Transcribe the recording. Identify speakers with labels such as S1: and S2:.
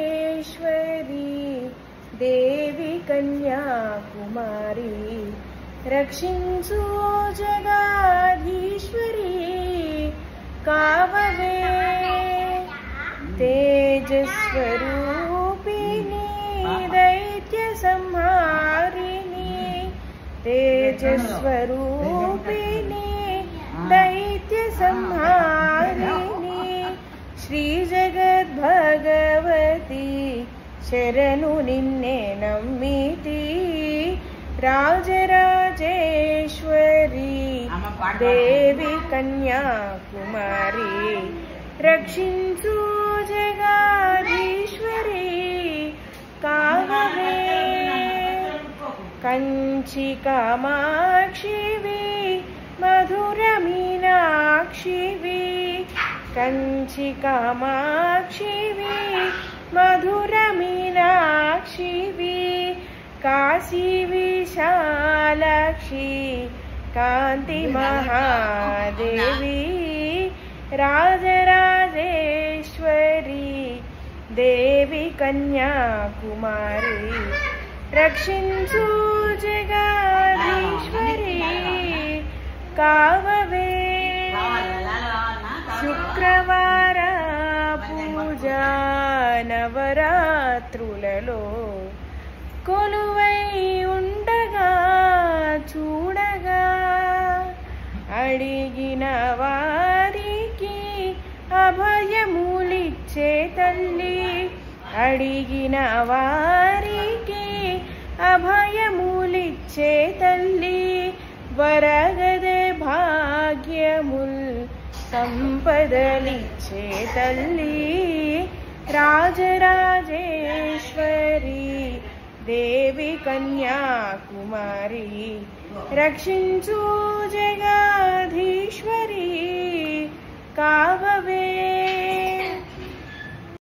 S1: రాజరాజేశ్వరి దేవి కన్యాకుమారి రక్షించు జగాధీశ్వరి కావవే తేజస్వరూపిణి దైత్య సంహారిణి తేజస్వరూపిణి దైత్య సంహారిణి శ్రీ జగద్భగవతి శరణు నిన్నే నమ్మితి రాజరాజేశ్వరి దేవి కన్యాకుమారి రక్షించు జగాధీశ్వరి కావవే కంచి కామాక్షివి మధుర మీనాక్షివి కంచి కామాక్షివి మధుర మీనాక్షివి కాశీ విశాలాక్షి కాంతి మహాదేవి రాజరాజేశ్వరి దేవి కన్యాకుమారి రక్షించు జగాధీశ్వరి కావవే శుక్రవార పూజా నవరాత్రులలో కొలువై ఉండగా చూడగా అడిగిన వారికి అభయములిచ్చే తల్లి అడిగిన వారికి అభయములిచ్చే తల్లి వరగదే భాగ్యముల్ సంపదలిచ్చే తల్లి రాజరాజేశ్వరి దేవి కన్యాకుమారి రక్షించు జగాధీశ్వరి కావవే